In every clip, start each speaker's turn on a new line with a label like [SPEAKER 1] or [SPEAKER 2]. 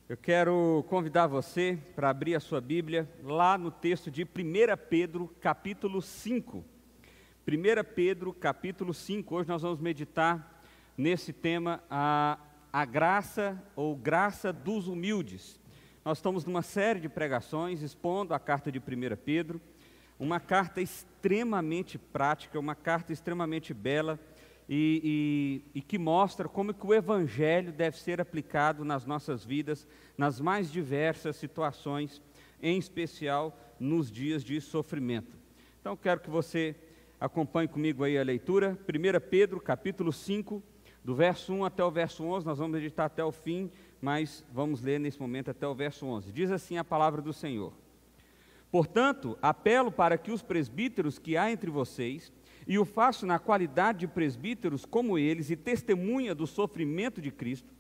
[SPEAKER 1] Eu quero convidar você para abrir a sua Bíblia lá no texto de 1 Pedro, capítulo 5. 1 Pedro, capítulo 5. Hoje nós vamos meditar nesse tema, a graça ou graça dos humildes. Nós estamos numa série de pregações expondo a carta de 1 Pedro, uma carta extremamente prática, uma carta extremamente bela, e que mostra como que o Evangelho deve ser aplicado nas nossas vidas, nas mais diversas situações, em especial nos dias de sofrimento. Então quero que você acompanhe comigo aí a leitura. 1 Pedro capítulo 5, do verso 1 até o verso 11, nós vamos meditar até o fim, mas vamos ler nesse momento até o verso 11. Diz assim a palavra do Senhor: Portanto, apelo para que os presbíteros que há entre vocês, e o faço na qualidade de presbíteros como eles e testemunha do sofrimento de Cristo,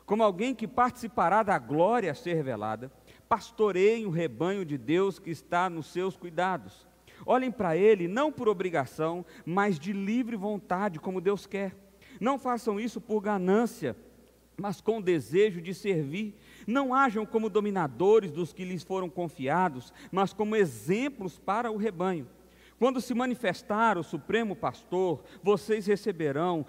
[SPEAKER 1] como alguém que participará da glória a ser revelada, pastoreiem o rebanho de Deus que está nos seus cuidados. Olhem para ele não por obrigação, mas de livre vontade, como Deus quer. Não façam isso por ganância, mas com desejo de servir. Não hajam como dominadores dos que lhes foram confiados, mas como exemplos para o rebanho. Quando se manifestar o Supremo Pastor, vocês receberão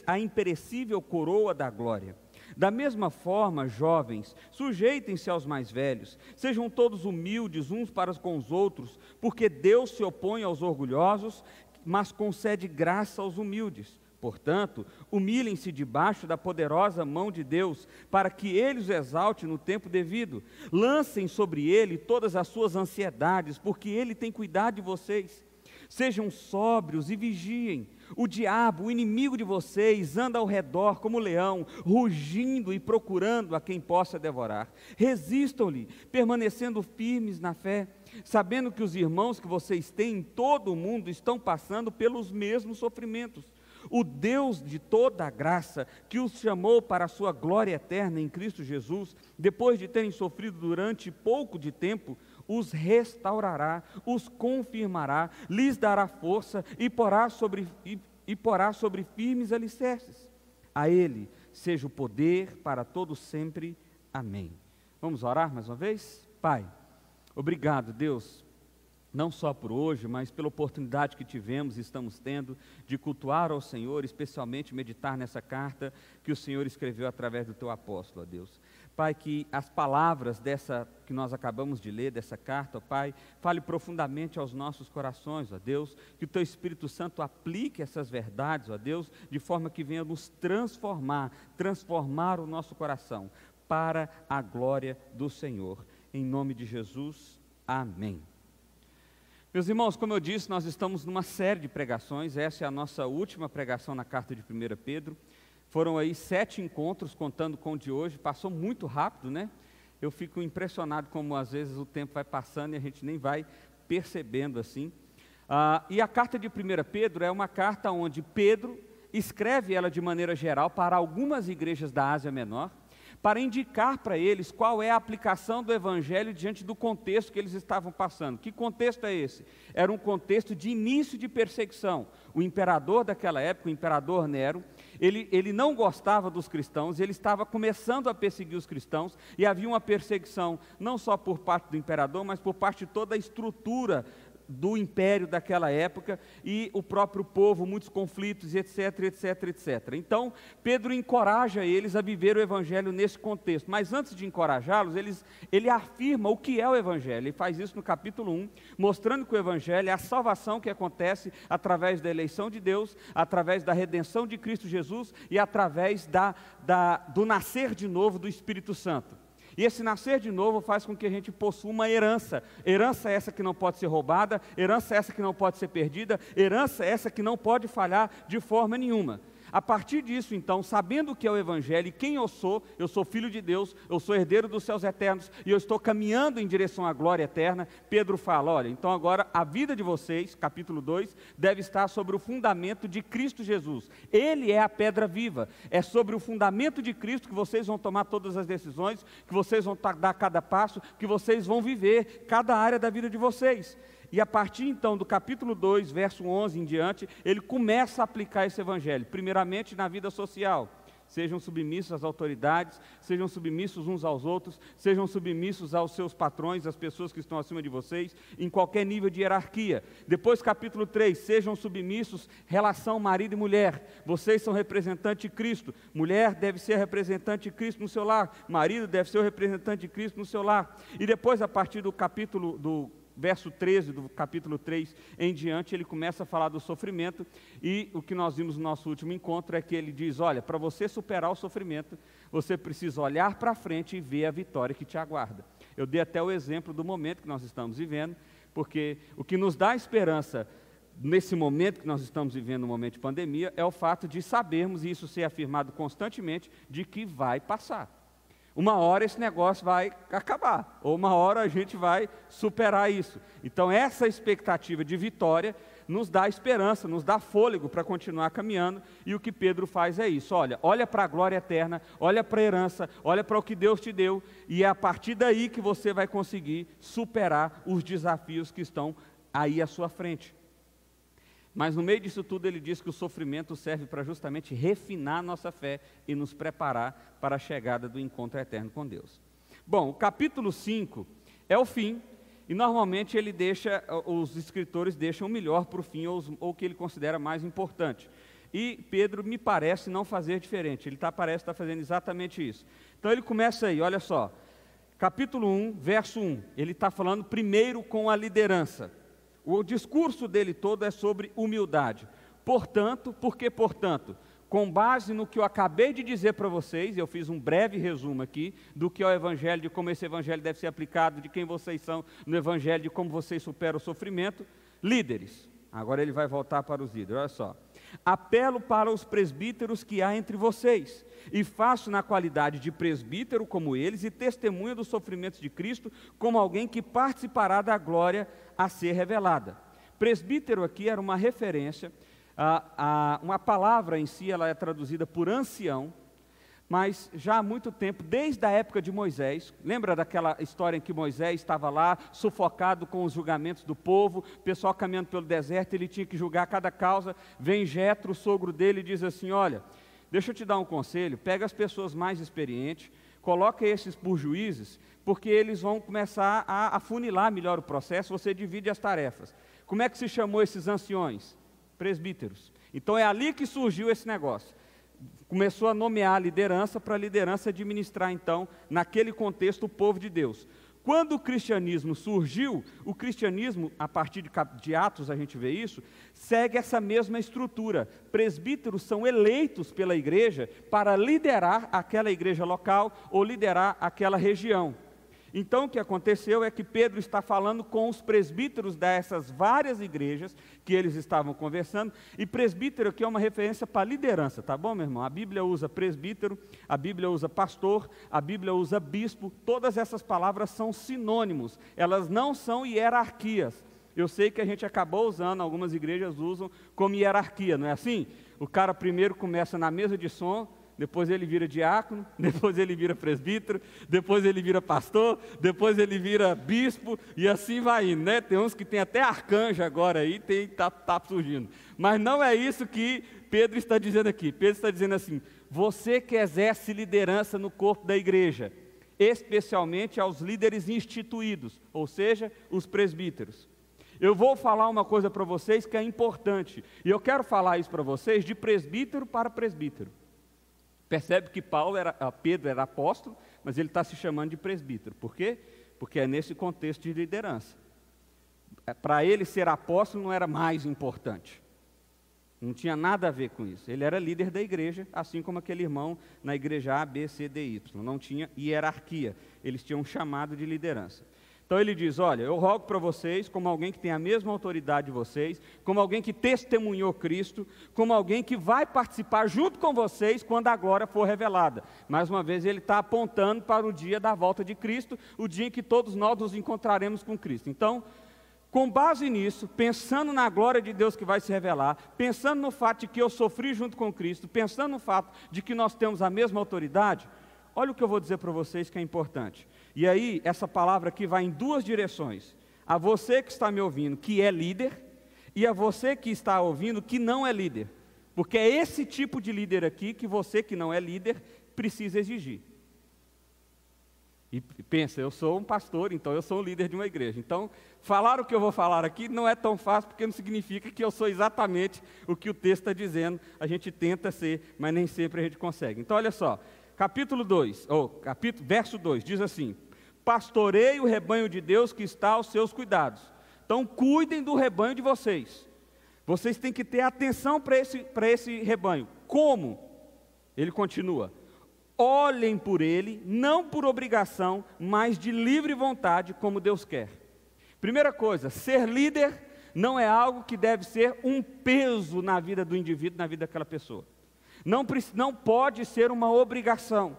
[SPEAKER 1] a imperecível coroa da glória. Da mesma forma, jovens, sujeitem-se aos mais velhos, sejam todos humildes uns para com os outros, porque Deus se opõe aos orgulhosos, mas concede graça aos humildes. Portanto, humilhem-se debaixo da poderosa mão de Deus, para que Ele os exalte no tempo devido. Lancem sobre Ele todas as suas ansiedades, porque Ele tem cuidado de vocês. Sejam sóbrios e vigiem. O diabo, o inimigo de vocês, anda ao redor como leão, rugindo e procurando a quem possa devorar. Resistam-lhe, permanecendo firmes na fé, sabendo que os irmãos que vocês têm em todo o mundo estão passando pelos mesmos sofrimentos. O Deus de toda a graça, que os chamou para a sua glória eterna em Cristo Jesus, depois de terem sofrido durante pouco de tempo, os restaurará, os confirmará, lhes dará força e porá sobre firmes alicerces. A Ele seja o poder para todos sempre. Amém. Vamos orar mais uma vez? Pai, obrigado, Deus, não só por hoje, mas pela oportunidade que tivemos e estamos tendo de cultuar ao Senhor, especialmente meditar nessa carta que o Senhor escreveu através do Teu apóstolo, ó Deus. Pai, que as palavras que nós acabamos de ler, dessa carta, ó Pai, fale profundamente aos nossos corações, ó Deus, que o Teu Espírito Santo aplique essas verdades, ó Deus, de forma que venha nos transformar o nosso coração, para a glória do Senhor. Em nome de Jesus, amém. Meus irmãos, como eu disse, nós estamos numa série de pregações. Essa é a nossa última pregação na carta de 1 Pedro. Foram aí 7 encontros, contando com o de hoje. Passou muito rápido, né? Eu fico impressionado como às vezes o tempo vai passando e a gente nem vai percebendo assim. E a carta de 1 Pedro é uma carta onde Pedro escreve ela de maneira geral para algumas igrejas da Ásia Menor, para indicar para eles qual é a aplicação do Evangelho diante do contexto que eles estavam passando. Que contexto é esse? Era um contexto de início de perseguição. O imperador daquela época, o imperador Nero, ele não gostava dos cristãos, ele estava começando a perseguir os cristãos, e havia uma perseguição, não só por parte do imperador, mas por parte de toda a estrutura do império daquela época, e o próprio povo, muitos conflitos, etc, etc, etc. Então, Pedro encoraja eles a viver o Evangelho nesse contexto, mas antes de encorajá-los, ele afirma o que é o Evangelho. Ele faz isso no capítulo 1, mostrando que o Evangelho é a salvação que acontece através da eleição de Deus, através da redenção de Cristo Jesus, e através do nascer de novo do Espírito Santo. E esse nascer de novo faz com que a gente possua uma herança. Herança essa que não pode ser roubada, herança essa que não pode ser perdida, herança essa que não pode falhar de forma nenhuma. A partir disso, então, sabendo o que é o Evangelho e quem eu sou filho de Deus, eu sou herdeiro dos céus eternos, e eu estou caminhando em direção à glória eterna, Pedro fala, olha, então agora a vida de vocês, capítulo 2, deve estar sobre o fundamento de Cristo Jesus. Ele é a pedra viva, é sobre o fundamento de Cristo que vocês vão tomar todas as decisões, que vocês vão dar cada passo, que vocês vão viver cada área da vida de vocês. E a partir então do capítulo 2, verso 11 em diante, ele começa a aplicar esse Evangelho, primeiramente na vida social, Sejam submissos às autoridades, sejam submissos uns aos outros, sejam submissos aos seus patrões, às pessoas que estão acima de vocês, em qualquer nível de hierarquia. Depois, capítulo 3, sejam submissos, relação marido e mulher. Vocês são representantes de Cristo. Mulher deve ser representante de Cristo no seu lar. Marido deve ser o representante de Cristo no seu lar. E depois, a partir do verso 13 do capítulo 3 em diante, ele começa a falar do sofrimento, e o que nós vimos no nosso último encontro é que ele diz, olha, para você superar o sofrimento, você precisa olhar para frente e ver a vitória que te aguarda. Eu dei até o exemplo do momento que nós estamos vivendo, porque o que nos dá esperança nesse momento que nós estamos vivendo, um momento de pandemia, é o fato de sabermos, e isso ser afirmado constantemente, de que vai passar. Uma hora esse negócio vai acabar, ou uma hora a gente vai superar isso. Então essa expectativa de vitória nos dá esperança, nos dá fôlego para continuar caminhando, e o que Pedro faz é isso, olha para a glória eterna, olha para a herança, olha para o que Deus te deu, e é a partir daí que você vai conseguir superar os desafios que estão aí à sua frente. Mas no meio disso tudo ele diz que o sofrimento serve para justamente refinar a nossa fé e nos preparar para a chegada do encontro eterno com Deus. Bom, o capítulo 5 é o fim, e normalmente os escritores deixam o melhor para o fim, ou o que ele considera mais importante. E Pedro me parece não fazer diferente, ele parece estar fazendo exatamente isso. Então ele começa aí, olha só, capítulo 1, verso 1, ele está falando primeiro com a liderança. O discurso dele todo é sobre humildade. Portanto, com base no que eu acabei de dizer para vocês, eu fiz um breve resumo aqui do que é o Evangelho, de como esse Evangelho deve ser aplicado, de quem vocês são no Evangelho, de como vocês superam o sofrimento. Líderes, agora ele vai voltar para os líderes, olha só. Apelo para os presbíteros que há entre vocês, e faço na qualidade de presbítero como eles, e testemunha dos sofrimentos de Cristo, como alguém que participará da glória a ser revelada. Presbítero aqui era uma referência, uma palavra em si, ela é traduzida por ancião, mas já há muito tempo, desde a época de Moisés, lembra daquela história em que Moisés estava lá, sufocado com os julgamentos do povo, o pessoal caminhando pelo deserto, ele tinha que julgar cada causa, vem Jetro, o sogro dele, e diz assim, olha, deixa eu te dar um conselho, pega as pessoas mais experientes, coloca esses por juízes, porque eles vão começar a afunilar melhor o processo, você divide as tarefas. Como é que se chamou esses anciões? Presbíteros. Então é ali que surgiu esse negócio. Começou a nomear a liderança para a liderança administrar, então, naquele contexto, o povo de Deus. Quando o cristianismo surgiu, o cristianismo, a partir de Atos a gente vê isso, segue essa mesma estrutura. Presbíteros são eleitos pela igreja para liderar aquela igreja local ou liderar aquela região. Então o que aconteceu é que Pedro está falando com os presbíteros dessas várias igrejas que eles estavam conversando, e presbítero aqui é uma referência para liderança, tá bom, meu irmão? A Bíblia usa presbítero, a Bíblia usa pastor, a Bíblia usa bispo, todas essas palavras são sinônimos, elas não são hierarquias. Eu sei que a gente acabou usando, algumas igrejas usam como hierarquia, não é assim? O cara primeiro começa na mesa de som, depois ele vira diácono, depois ele vira presbítero, depois ele vira pastor, depois ele vira bispo, e assim vai indo, né? Tem uns que tem até arcanjo agora aí, tá surgindo. Mas não é isso que Pedro está dizendo aqui. Pedro está dizendo assim, você que exerce liderança no corpo da igreja, especialmente aos líderes instituídos, ou seja, os presbíteros. Eu vou falar uma coisa para vocês que é importante, e eu quero falar isso para vocês de presbítero para presbítero. Percebe que Pedro era apóstolo, mas ele está se chamando de presbítero. Por quê? Porque é nesse contexto de liderança. Para ele ser apóstolo não era mais importante. Não tinha nada a ver com isso. Ele era líder da igreja, assim como aquele irmão na igreja A, B, C, D, Y. Não tinha hierarquia. Eles tinham um chamado de liderança. Então ele diz, olha, eu rogo para vocês, como alguém que tem a mesma autoridade de vocês, como alguém que testemunhou Cristo, como alguém que vai participar junto com vocês quando a glória for revelada. Mais uma vez ele está apontando para o dia da volta de Cristo, o dia em que todos nós nos encontraremos com Cristo. Então, com base nisso, pensando na glória de Deus que vai se revelar, pensando no fato de que eu sofri junto com Cristo, pensando no fato de que nós temos a mesma autoridade, olha o que eu vou dizer para vocês que é importante. E aí, essa palavra aqui vai em duas direções. A você que está me ouvindo, que é líder, e a você que está ouvindo, que não é líder. Porque é esse tipo de líder aqui que você, que não é líder, precisa exigir. E pensa, eu sou um pastor, então eu sou um líder de uma igreja. Então, falar o que eu vou falar aqui não é tão fácil, porque não significa que eu sou exatamente o que o texto está dizendo. A gente tenta ser, mas nem sempre a gente consegue. Então, olha só, verso 2, diz assim: pastorei o rebanho de Deus que está aos seus cuidados. Então, cuidem do rebanho de vocês. Vocês têm que ter atenção para esse rebanho. Como? Ele continua: olhem por ele, não por obrigação, mas de livre vontade, como Deus quer. Primeira coisa, ser líder não é algo que deve ser um peso na vida do indivíduo, na vida daquela pessoa. Não pode ser uma obrigação.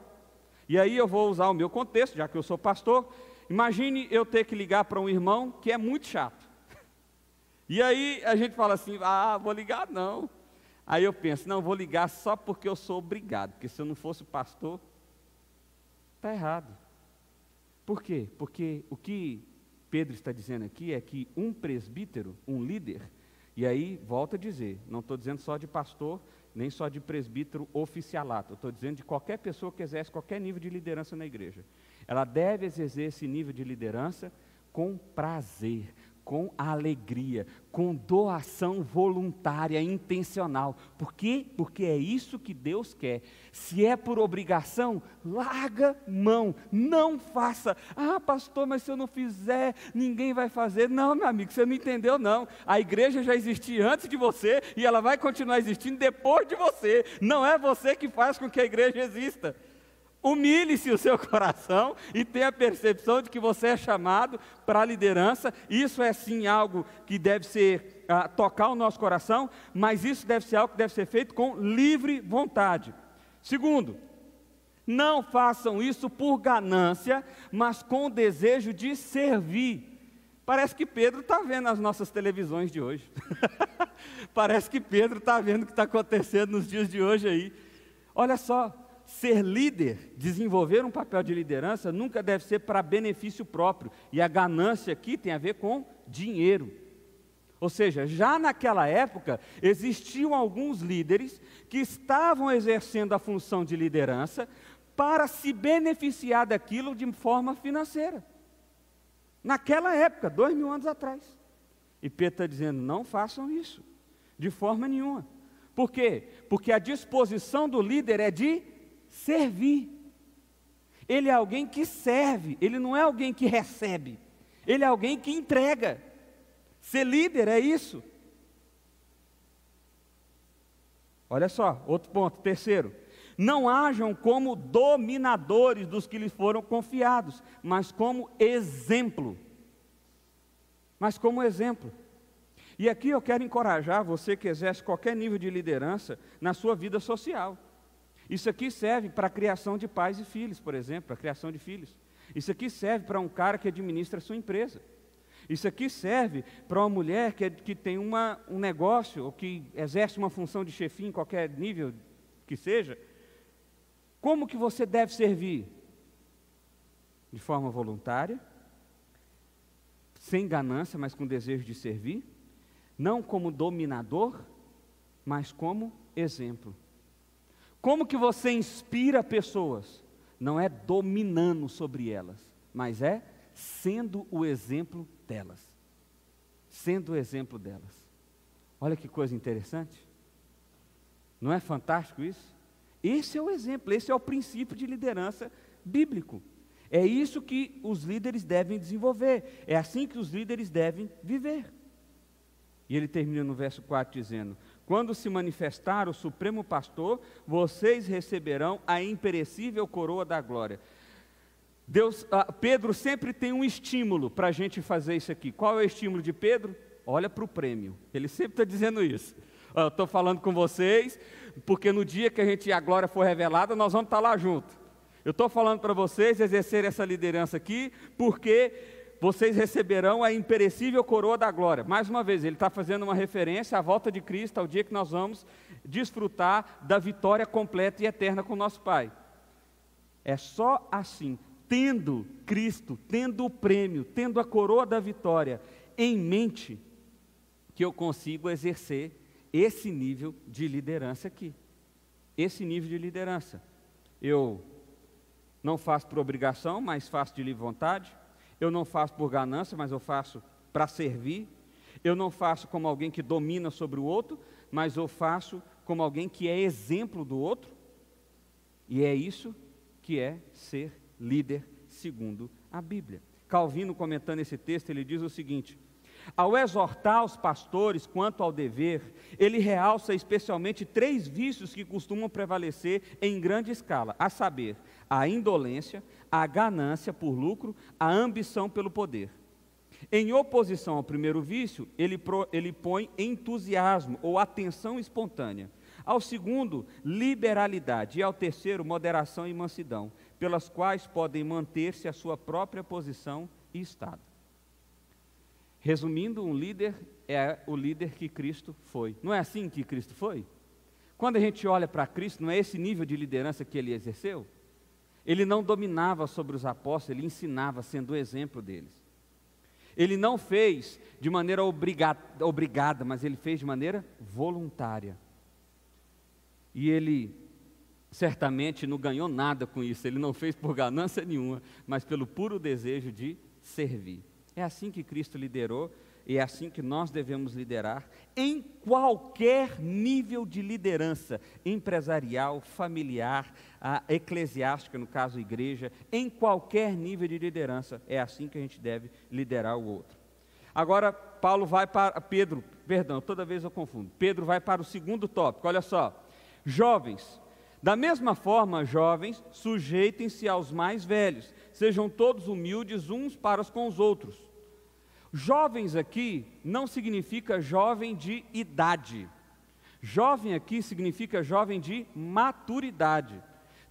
[SPEAKER 1] E aí eu vou usar o meu contexto, já que eu sou pastor. Imagine eu ter que ligar para um irmão que é muito chato. E aí a gente fala assim: vou ligar não. Aí eu penso: não, vou ligar só porque eu sou obrigado, porque se eu não fosse pastor, está errado. Por quê? Porque o que Pedro está dizendo aqui é que um presbítero, um líder, e aí volto a dizer, não estou dizendo só de pastor, nem só de presbítero oficialato, estou dizendo de qualquer pessoa que exerce qualquer nível de liderança na igreja. Ela deve exercer esse nível de liderança com prazer, com alegria, com doação voluntária, intencional. Por quê? Porque é isso que Deus quer. Se é por obrigação, larga mão, não faça. Pastor, mas se eu não fizer, ninguém vai fazer. Não, meu amigo, você não entendeu não. A igreja já existia antes de você e ela vai continuar existindo depois de você. Não é você que faz com que a igreja exista. Humilhe-se o seu coração e tenha a percepção de que você é chamado para a liderança. Isso é sim algo que deve ser, tocar o nosso coração, mas isso deve ser algo que deve ser feito com livre vontade. Segundo, não façam isso por ganância, mas com o desejo de servir. Parece que Pedro está vendo as nossas televisões de hoje. Parece que Pedro está vendo o que está acontecendo nos dias de hoje aí. Olha só. Ser líder, desenvolver um papel de liderança, nunca deve ser para benefício próprio. E a ganância aqui tem a ver com dinheiro. Ou seja, já naquela época, existiam alguns líderes que estavam exercendo a função de liderança para se beneficiar daquilo de forma financeira. Naquela época, 2000 anos atrás. E Pedro está dizendo: não façam isso, de forma nenhuma. Por quê? Porque a disposição do líder é de servir. Ele é alguém que serve, ele não é alguém que recebe, ele é alguém que entrega. Ser líder é isso. Olha só, outro ponto, terceiro: não hajam como dominadores dos que lhes foram confiados, mas como exemplo. E aqui eu quero encorajar você que exerce qualquer nível de liderança na sua vida social. Isso aqui serve para a criação de pais e filhos, por exemplo, para a criação de filhos. Isso aqui serve para um cara que administra a sua empresa. Isso aqui serve para uma mulher que tem um negócio, ou que exerce uma função de chefia em qualquer nível que seja. Como que você deve servir? De forma voluntária, sem ganância, mas com desejo de servir. Não como dominador, mas como exemplo. Como que você inspira pessoas? Não é dominando sobre elas, mas é sendo o exemplo delas. Sendo o exemplo delas. Olha que coisa interessante. Não é fantástico isso? Esse é o exemplo, esse é o princípio de liderança bíblico. É isso que os líderes devem desenvolver. É assim que os líderes devem viver. E ele termina no verso 4 dizendo: quando se manifestar o Supremo Pastor, vocês receberão a imperecível coroa da glória. Pedro sempre tem um estímulo para a gente fazer isso aqui. Qual é o estímulo de Pedro? Olha para o prêmio. Ele sempre está dizendo isso. Eu estou falando com vocês, porque no dia que a glória for revelada, nós vamos estar lá junto. Eu estou falando para vocês exercer essa liderança aqui, porque vocês receberão a imperecível coroa da glória. Mais uma vez, ele está fazendo uma referência à volta de Cristo, ao dia que nós vamos desfrutar da vitória completa e eterna com nosso Pai. É só assim, tendo Cristo, tendo o prêmio, tendo a coroa da vitória em mente, que eu consigo exercer esse nível de liderança aqui. Esse nível de liderança. Eu não faço por obrigação, mas faço de livre vontade. Eu não faço por ganância, mas eu faço para servir. Eu não faço como alguém que domina sobre o outro, mas eu faço como alguém que é exemplo do outro. E é isso que é ser líder segundo a Bíblia. Calvino, comentando esse texto, ele diz o seguinte: ao exortar os pastores quanto ao dever, ele realça especialmente 3 vícios que costumam prevalecer em grande escala, a saber, a indolência, a ganância por lucro, a ambição pelo poder. Em oposição ao primeiro vício, ele põe entusiasmo ou atenção espontânea. Ao segundo, liberalidade. E ao terceiro, moderação e mansidão, pelas quais podem manter-se a sua própria posição e estado. Resumindo, um líder é o líder que Cristo foi. Não é assim que Cristo foi? Quando a gente olha para Cristo, não é esse nível de liderança que ele exerceu? Ele não dominava sobre os apóstolos, ele ensinava, sendo o exemplo deles. Ele não fez de maneira obrigada, mas ele fez de maneira voluntária. E ele certamente não ganhou nada com isso, ele não fez por ganância nenhuma, mas pelo puro desejo de servir. É assim que Cristo liderou, e é assim que nós devemos liderar, em qualquer nível de liderança, empresarial, familiar, eclesiástica, no caso igreja, em qualquer nível de liderança, é assim que a gente deve liderar o outro. Agora, Paulo vai para Pedro, perdão, toda vez eu confundo, Pedro vai para o segundo tópico, olha só, jovens, da mesma forma, jovens, sujeitem-se aos mais velhos, sejam todos humildes uns para com os outros. Jovens aqui não significa jovem de idade. Jovem aqui significa jovem de maturidade.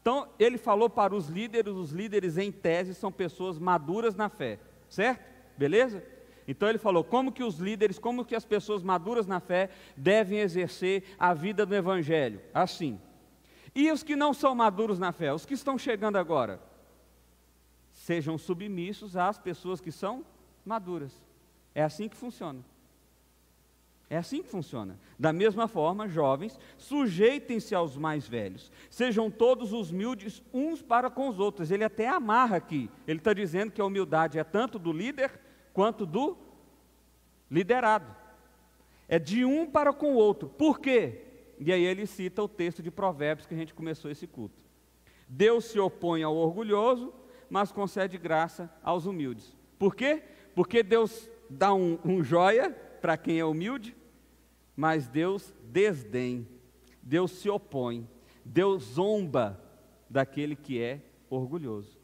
[SPEAKER 1] Então, ele falou para os líderes em tese são pessoas maduras na fé, certo? Beleza? Então ele falou como que os líderes, como que as pessoas maduras na fé devem exercer a vida do Evangelho. Assim. E os que não são maduros na fé, os que estão chegando agora, sejam submissos às pessoas que são maduras. É assim que funciona. É assim que funciona. Da mesma forma, jovens, sujeitem-se aos mais velhos. Sejam todos humildes uns para com os outros. Ele até amarra aqui. Ele está dizendo que a humildade é tanto do líder quanto do liderado. É de um para com o outro. Por quê? E aí ele cita o texto de Provérbios que a gente começou esse culto. Deus se opõe ao orgulhoso, mas concede graça aos humildes. Por quê? Porque Deus dá um joia para quem é humilde, mas Deus desdém, Deus se opõe, Deus zomba daquele que é orgulhoso.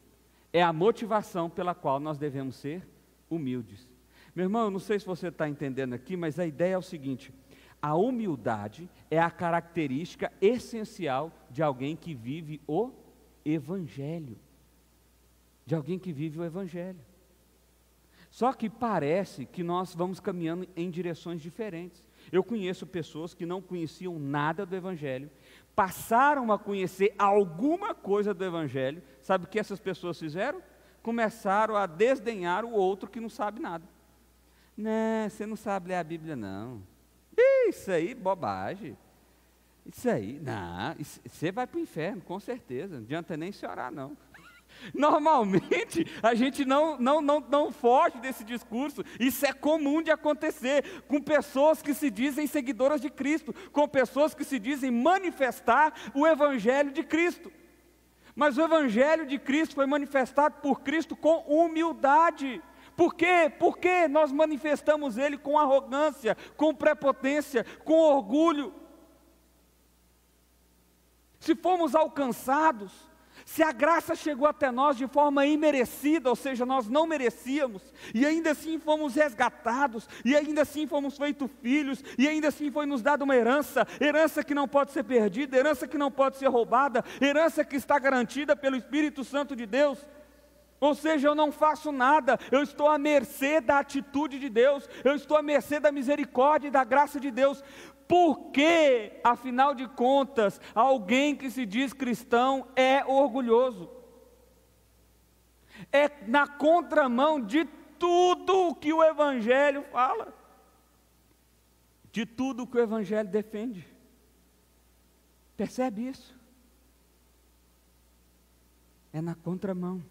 [SPEAKER 1] É a motivação pela qual nós devemos ser humildes. Meu irmão, eu não sei se você está entendendo aqui, mas a ideia é o seguinte: a humildade é a característica essencial de alguém que vive o Evangelho. De alguém que vive o Evangelho. Só que parece que nós vamos caminhando em direções diferentes. Eu conheço pessoas que não conheciam nada do Evangelho, passaram a conhecer alguma coisa do Evangelho. Sabe o que essas pessoas fizeram? Começaram a desdenhar o outro que não sabe nada. Não, você não sabe ler a Bíblia não. Isso aí, bobagem. Isso aí, não, você vai para o inferno, com certeza. Não adianta nem se orar não. Normalmente a gente não foge desse discurso. Isso é comum de acontecer com pessoas que se dizem seguidoras de Cristo, com pessoas que se dizem manifestar o Evangelho de Cristo. Mas o Evangelho de Cristo foi manifestado por Cristo com humildade. Por quê? Porque nós manifestamos ele com arrogância, com prepotência, com orgulho. Se fomos alcançados, se a graça chegou até nós de forma imerecida, ou seja, nós não merecíamos, e ainda assim fomos resgatados, e ainda assim fomos feitos filhos, e ainda assim foi nos dada uma herança, herança que não pode ser perdida, herança que não pode ser roubada, herança que está garantida pelo Espírito Santo de Deus. Ou seja, eu não faço nada, eu estou à mercê da atitude de Deus, eu estou à mercê da misericórdia e da graça de Deus. Porque, afinal de contas, alguém que se diz cristão é orgulhoso. É na contramão de tudo o que o Evangelho fala. de tudo que o Evangelho defende. Percebe isso? É na contramão.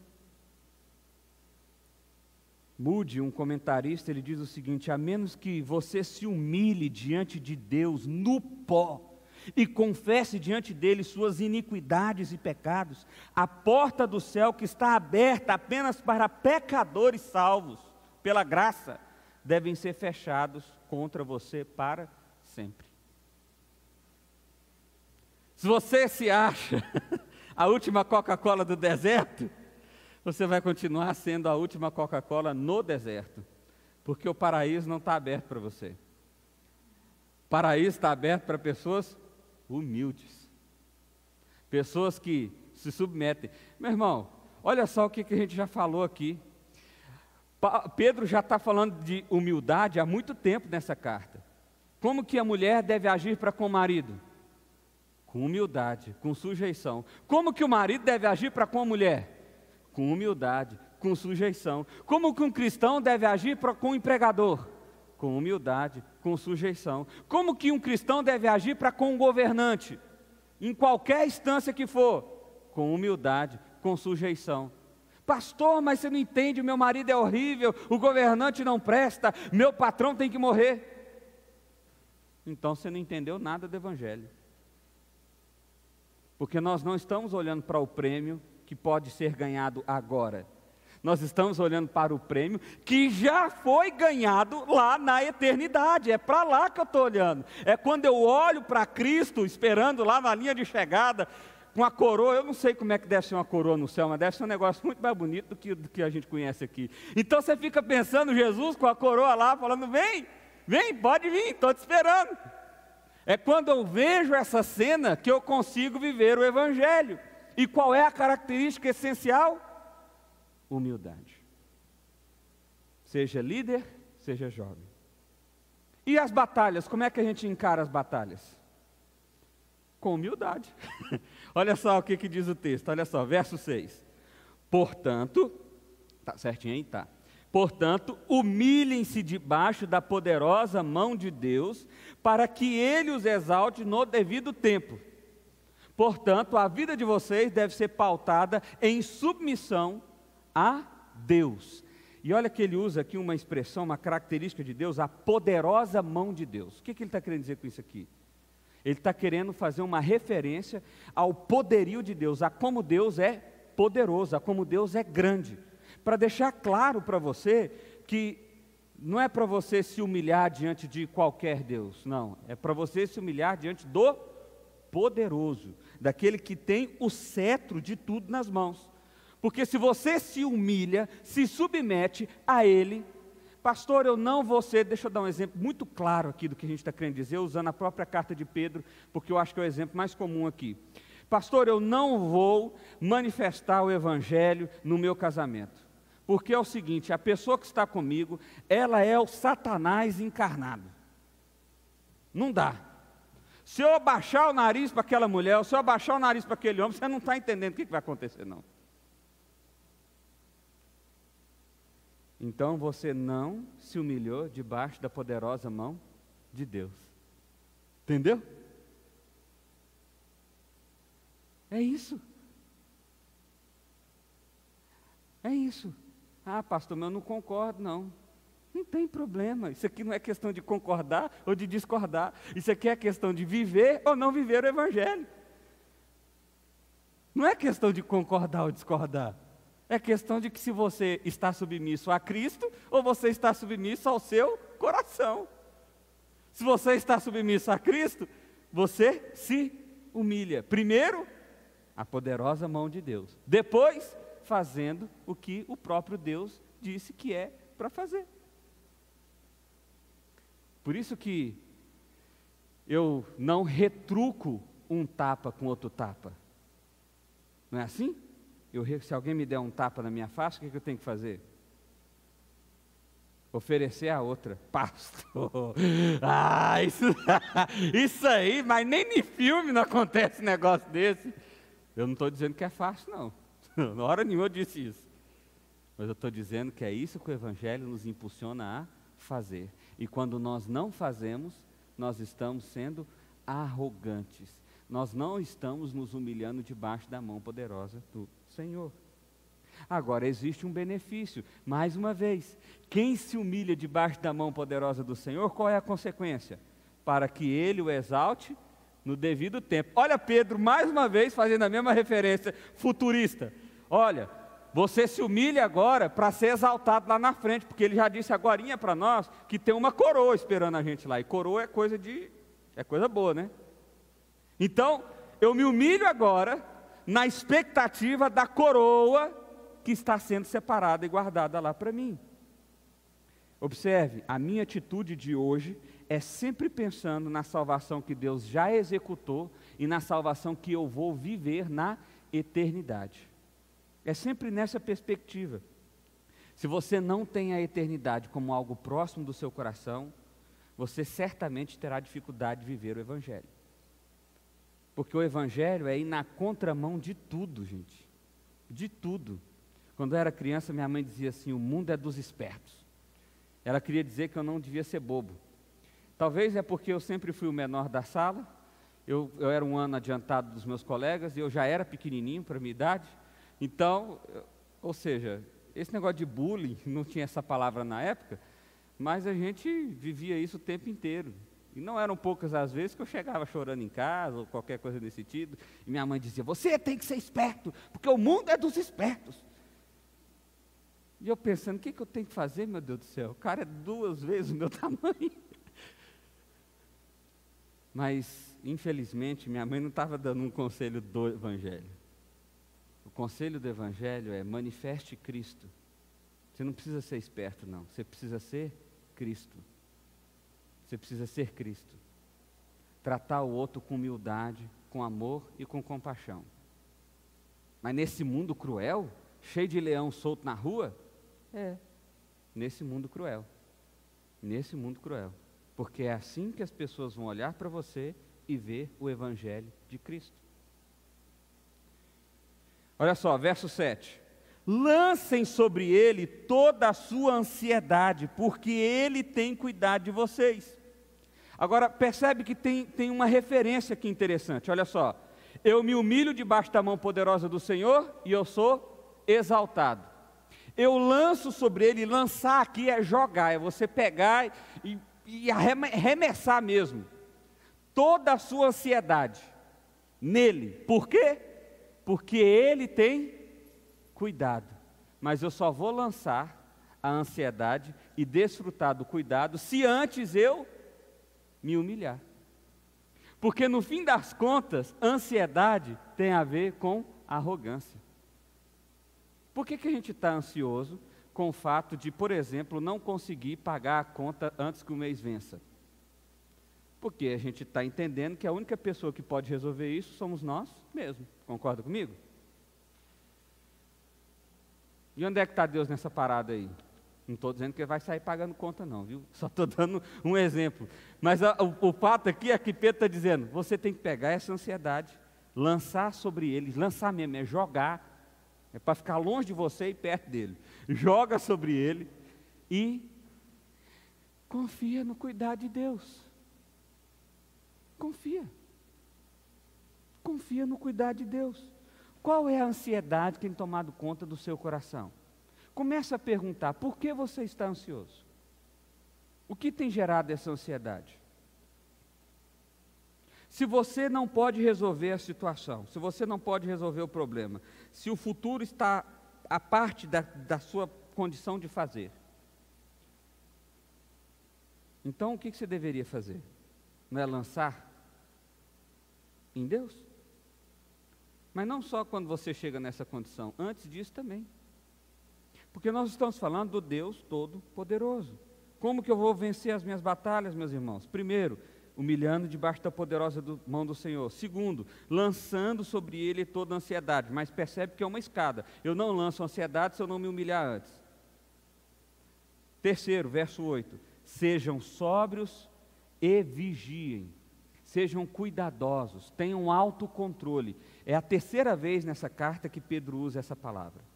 [SPEAKER 1] Moody, um comentarista, ele diz o seguinte: a menos que você se humilhe diante de Deus no pó e confesse diante dele suas iniquidades e pecados, a porta do céu, que está aberta apenas para pecadores salvos pela graça, devem ser fechados contra você para sempre. Se você se acha a última Coca-Cola do deserto, você vai continuar sendo a última Coca-Cola no deserto, porque o paraíso não está aberto para você. O paraíso está aberto para pessoas humildes, pessoas que se submetem. Meu irmão, olha só o que a gente já falou aqui. Pedro já está falando de humildade há muito tempo nessa carta. Como que a mulher deve agir para com o marido? Com humildade, com sujeição. Como que o marido deve agir para com a mulher? Com humildade, com sujeição. Como que um cristão deve agir com o empregador? Com humildade, com sujeição. Como que um cristão deve agir para com um governante? Em qualquer instância que for, com humildade, com sujeição. Pastor, mas você não entende, meu marido é horrível, o governante não presta, meu patrão tem que morrer. Então você não entendeu nada do Evangelho. Porque nós não estamos olhando para o prêmio que pode ser ganhado agora. Nós estamos olhando para o prêmio que já foi ganhado lá na eternidade. É para lá que eu estou olhando. É quando eu olho para Cristo, esperando lá na linha de chegada, com a coroa. Eu não sei como é que deve ser uma coroa no céu, mas deve ser um negócio muito mais bonito do que a gente conhece aqui. Então você fica pensando Jesus com a coroa lá, falando: vem, vem, pode vir, estou te esperando. É quando eu vejo essa cena que eu consigo viver o Evangelho. E qual é a característica essencial? Humildade. Seja líder, seja jovem. E as batalhas, como é que a gente encara as batalhas? Com humildade. Olha só o que diz o texto, olha só, verso 6. Portanto, tá certinho aí? Tá. Portanto, humilhem-se debaixo da poderosa mão de Deus, para que Ele os exalte no devido tempo. Portanto, a vida de vocês deve ser pautada em submissão a Deus. E olha que ele usa aqui uma expressão, uma característica de Deus, a poderosa mão de Deus. O que ele está querendo dizer com isso aqui? Ele está querendo fazer uma referência ao poderio de Deus, a como Deus é poderoso, a como Deus é grande. Para deixar claro para você que não é para você se humilhar diante de qualquer Deus, não. É para você se humilhar diante do poderoso, daquele que tem o cetro de tudo nas mãos. Porque se você se humilha, se submete a Ele, pastor, eu não vou ser, deixa eu dar um exemplo muito claro aqui do que a gente está querendo dizer, usando a própria carta de Pedro, porque eu acho que é o exemplo mais comum aqui. Pastor, eu não vou manifestar o Evangelho no meu casamento, porque é o seguinte, a pessoa que está comigo, ela é o Satanás encarnado. Não dá. Se eu abaixar o nariz para aquela mulher, ou se eu abaixar o nariz para aquele homem, você não está entendendo o que vai acontecer, não. Então você não se humilhou debaixo da poderosa mão de Deus. Entendeu? É isso. É isso. Ah, pastor, mas eu não concordo, não. Não tem problema. Isso aqui não é questão de concordar ou de discordar. Isso aqui é questão de viver ou não viver o Evangelho. Não é questão de concordar ou discordar. É questão de que se você está submisso a Cristo ou você está submisso ao seu coração. Se você está submisso a Cristo, você se humilha. Primeiro, a poderosa mão de Deus. Depois, fazendo o que o próprio Deus disse que é para fazer. Por isso que eu não retruco um tapa com outro tapa. Não é assim? Se alguém me der um tapa na minha face, o que eu tenho que fazer? Oferecer a outra. Pastor, isso aí, mas nem em filme não acontece um negócio desse. Eu não estou dizendo que é fácil, não. Na hora nenhuma eu disse isso. Mas eu estou dizendo que é isso que o Evangelho nos impulsiona a fazer. E quando nós não fazemos, nós estamos sendo arrogantes. Nós não estamos nos humilhando debaixo da mão poderosa do Senhor. Agora, existe um benefício. Mais uma vez, quem se humilha debaixo da mão poderosa do Senhor, qual é a consequência? Para que Ele o exalte no devido tempo. Olha Pedro, mais uma vez, fazendo a mesma referência futurista. Olha, você se humilha agora para ser exaltado lá na frente, porque Ele já disse agorinha para nós que tem uma coroa esperando a gente lá. E coroa é coisa boa, né? Então, eu me humilho agora na expectativa da coroa que está sendo separada e guardada lá para mim. Observe, a minha atitude de hoje é sempre pensando na salvação que Deus já executou e na salvação que eu vou viver na eternidade. É sempre nessa perspectiva. Se você não tem a eternidade como algo próximo do seu coração, você certamente terá dificuldade de viver o Evangelho. Porque o Evangelho é ir na contramão de tudo, gente. De tudo. Quando eu era criança, minha mãe dizia assim, o mundo é dos espertos. Ela queria dizer que eu não devia ser bobo. Talvez é porque eu sempre fui o menor da sala, eu era um ano adiantado dos meus colegas, e eu já era pequenininho para a minha idade. Então, ou seja, esse negócio de bullying, não tinha essa palavra na época, mas a gente vivia isso o tempo inteiro. E não eram poucas as vezes que eu chegava chorando em casa, ou qualquer coisa desse sentido, e minha mãe dizia, você tem que ser esperto, porque o mundo é dos espertos. E eu pensando, o que eu tenho que fazer, meu Deus do céu? O cara é 2 vezes o meu tamanho. Mas, infelizmente, minha mãe não estava dando um conselho do Evangelho. O conselho do Evangelho é, manifeste Cristo. Você não precisa ser esperto, não. Você precisa ser Cristo. Você precisa ser Cristo. Tratar o outro com humildade, com amor e com compaixão. Mas nesse mundo cruel, cheio de leão solto na rua, nesse mundo cruel. Nesse mundo cruel. Porque é assim que as pessoas vão olhar para você e ver o Evangelho de Cristo. Olha só, verso 7. Lancem sobre ele toda a sua ansiedade, porque ele tem cuidado de vocês. Agora, percebe que tem uma referência aqui interessante, olha só. Eu me humilho debaixo da mão poderosa do Senhor e eu sou exaltado. Eu lanço sobre ele, lançar aqui é jogar, é você pegar e arremessar mesmo. Toda a sua ansiedade nele. Por quê? Porque ele tem cuidado. Mas eu só vou lançar a ansiedade e desfrutar do cuidado se antes eu me humilhar. Porque no fim das contas, ansiedade tem a ver com arrogância. Por que a gente está ansioso com o fato de, por exemplo, não conseguir pagar a conta antes que o mês vença? Porque a gente está entendendo que a única pessoa que pode resolver isso somos nós mesmos. Concorda comigo? E onde é que está Deus nessa parada aí? Não estou dizendo que ele vai sair pagando conta não, viu? Só estou dando um exemplo. Mas o fato aqui é que Pedro está dizendo, você tem que pegar essa ansiedade, lançar sobre ele, lançar mesmo, é jogar, é para ficar longe de você e perto dele. Joga sobre ele e confia no cuidado de Deus. Confia. Confia no cuidado de Deus. Qual é a ansiedade que tem tomado conta do seu coração? Comece a perguntar, por que você está ansioso? O que tem gerado essa ansiedade? Se você não pode resolver a situação, se você não pode resolver o problema, se o futuro está à parte da sua condição de fazer, então o que você deveria fazer? Não é lançar em Deus? Mas não só quando você chega nessa condição, antes disso também. Porque nós estamos falando do Deus Todo-Poderoso. Como que eu vou vencer as minhas batalhas, meus irmãos? Primeiro, humilhando debaixo da poderosa mão do Senhor. Segundo, lançando sobre ele toda a ansiedade. Mas percebe que é uma escada. Eu não lanço ansiedade se eu não me humilhar antes. Terceiro, verso 8. Sejam sóbrios e vigiem. Sejam cuidadosos, tenham autocontrole. É a terceira vez nessa carta que Pedro usa essa palavra.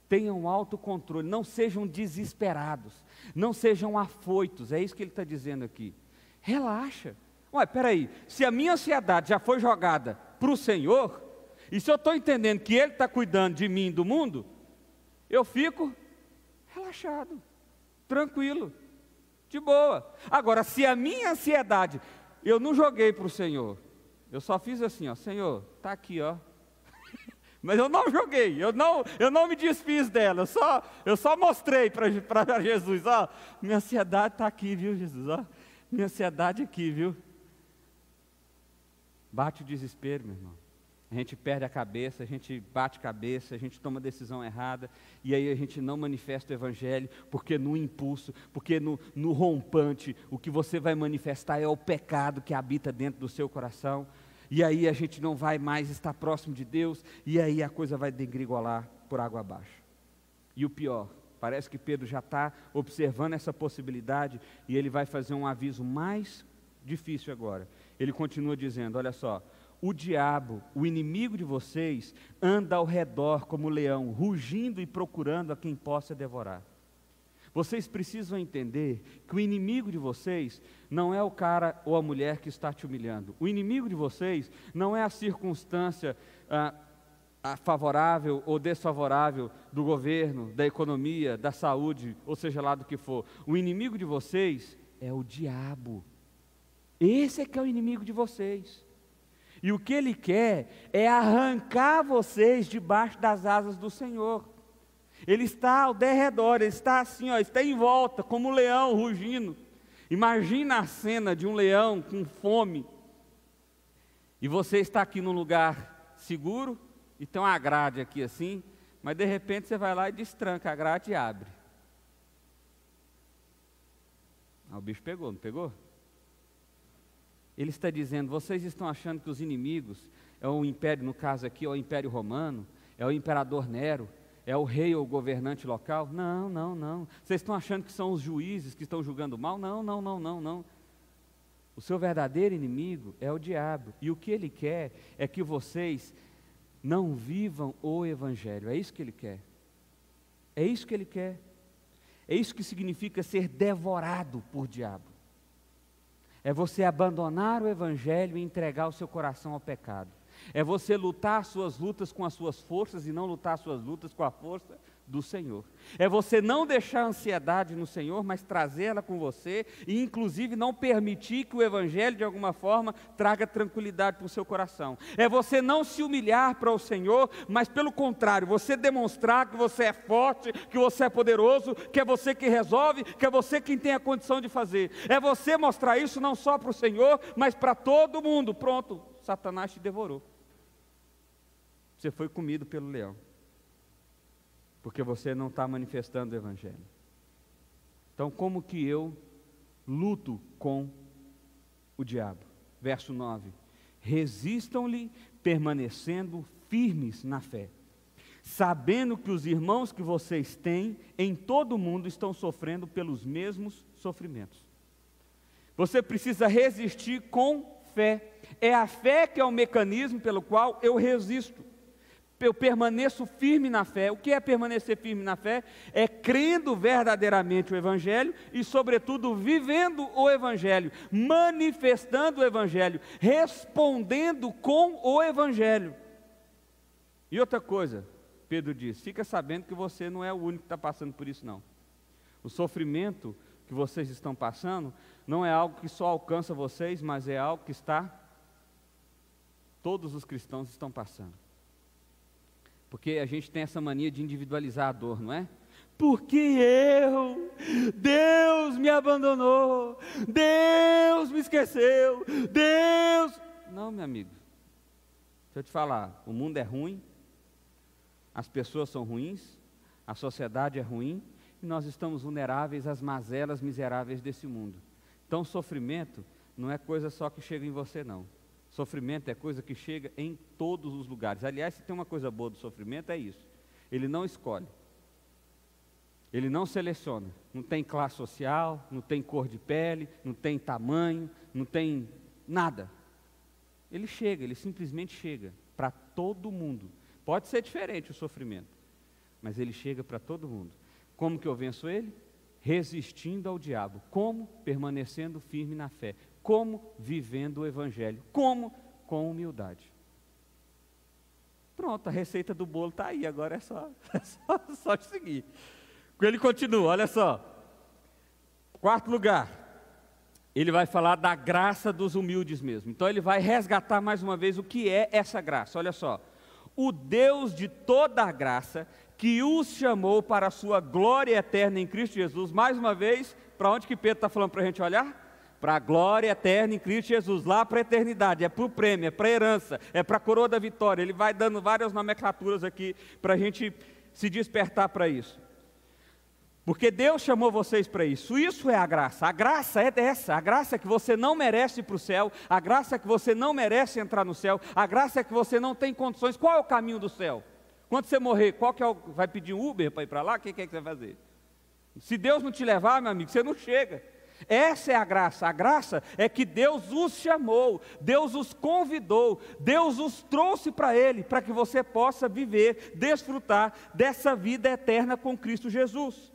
[SPEAKER 1] Tenham autocontrole, não sejam desesperados, não sejam afoitos, é isso que ele está dizendo aqui. Relaxa, Ué, peraí, se a minha ansiedade já foi jogada para o Senhor, e se eu estou entendendo que Ele está cuidando de mim e do mundo, eu fico relaxado, tranquilo, de boa. Agora, se a minha ansiedade, eu não joguei para o Senhor, eu só fiz assim, ó, Senhor, está aqui, ó. Mas eu não joguei, eu não me desfiz dela, eu só mostrei para Jesus, ó, minha ansiedade está aqui, viu, Jesus, ó, minha ansiedade aqui, viu. Bate o desespero, meu irmão. A gente perde a cabeça, a gente bate cabeça, a gente toma decisão errada, e aí a gente não manifesta o Evangelho, porque no impulso, porque no rompante, o que você vai manifestar é o pecado que habita dentro do seu coração, e aí a gente não vai mais estar próximo de Deus, e aí a coisa vai degringolar por água abaixo. E o pior, parece que Pedro já está observando essa possibilidade, e ele vai fazer um aviso mais difícil agora. Ele continua dizendo, olha só, o diabo, o inimigo de vocês, anda ao redor como leão, rugindo e procurando a quem possa devorar. Vocês precisam entender que o inimigo de vocês não é o cara ou a mulher que está te humilhando. O inimigo de vocês não é a circunstância favorável ou desfavorável do governo, da economia, da saúde, ou seja lá do que for. O inimigo de vocês é o diabo. Esse é que é o inimigo de vocês. E o que ele quer é arrancar vocês debaixo das asas do Senhor. Ele está ao derredor, ele está assim, ó, está em volta, como um leão rugindo. Imagina a cena de um leão com fome. E você está aqui num lugar seguro, e tem uma grade aqui assim, mas de repente você vai lá e destranca a grade e abre. Ah, o bicho pegou, não pegou? Ele está dizendo, vocês estão achando que os inimigos, é o império, no caso aqui, é o Império Romano, é o Imperador Nero, é o rei ou o governante local? Não, não, não. Vocês estão achando que são os juízes que estão julgando mal? Não, não, não, não, não. O seu verdadeiro inimigo é o diabo. E o que ele quer é que vocês não vivam o Evangelho. É isso que ele quer. É isso que ele quer. É isso que significa ser devorado por diabo. É você abandonar o Evangelho e entregar o seu coração ao pecado. É você lutar suas lutas com as suas forças e não lutar suas lutas com a força do Senhor. É você não deixar a ansiedade no Senhor, mas trazê-la com você e inclusive não permitir que o Evangelho de alguma forma traga tranquilidade para o seu coração. É você não se humilhar para o Senhor, mas pelo contrário, você demonstrar que você é forte, que você é poderoso, que é você que resolve, que é você quem tem a condição de fazer. É você mostrar isso não só para o Senhor, mas para todo mundo. Pronto, Satanás te devorou. Você foi comido pelo leão. Porque você não está manifestando o Evangelho. Então, como que eu luto com o diabo? Verso 9. Resistam-lhe, permanecendo firmes na fé, sabendo que os irmãos que vocês têm em todo o mundo estão sofrendo pelos mesmos sofrimentos. Você precisa resistir com fé. É a fé que é o mecanismo pelo qual eu resisto. Eu permaneço firme na fé. O que é permanecer firme na fé? É crendo verdadeiramente o Evangelho e, sobretudo, vivendo o Evangelho, manifestando o Evangelho, respondendo com o Evangelho. E outra coisa, Pedro diz, fica sabendo que você não é o único que está passando por isso não. O sofrimento que vocês estão passando não é algo que só alcança vocês, mas é algo que todos os cristãos estão passando. Porque a gente tem essa mania de individualizar a dor, não é? Porque Deus me abandonou, Deus me esqueceu, Deus... Não, meu amigo, deixa eu te falar, o mundo é ruim, as pessoas são ruins, a sociedade é ruim, e nós estamos vulneráveis às mazelas miseráveis desse mundo. Então, sofrimento não é coisa só que chega em você, não. Sofrimento é coisa que chega em todos os lugares. Aliás, se tem uma coisa boa do sofrimento, é isso. Ele não escolhe. Ele não seleciona. Não tem classe social, não tem cor de pele, não tem tamanho, não tem nada. Ele chega, ele simplesmente chega para todo mundo. Pode ser diferente o sofrimento, mas ele chega para todo mundo. Como que eu venço ele? Resistindo ao diabo. Como? Permanecendo firme na fé. Como? Vivendo o evangelho. Como? Com humildade. Pronto, a receita do bolo está aí, agora é só te seguir. Ele continua, olha só. Quarto lugar, ele vai falar da graça dos humildes mesmo. Então ele vai resgatar mais uma vez o que é essa graça. Olha só. O Deus de toda a graça, que os chamou para a sua glória eterna em Cristo Jesus. Mais uma vez, para onde que Pedro está falando para a gente olhar? Para a glória eterna em Cristo Jesus, lá para a eternidade, é para o prêmio, é para a herança, é para a coroa da vitória. Ele vai dando várias nomenclaturas aqui, para a gente se despertar para isso. Porque Deus chamou vocês para isso. Isso é a graça é dessa. A graça é que você não merece ir para o céu, a graça é que você não merece entrar no céu, a graça é que você não tem condições. Qual é o caminho do céu? Quando você morrer, qual que é vai pedir um Uber para ir para lá? O que é que você vai fazer? Se Deus não te levar, meu amigo, você não chega. Essa é a graça é que Deus os chamou, Deus os convidou, Deus os trouxe para Ele, para que você possa viver, desfrutar dessa vida eterna com Cristo Jesus.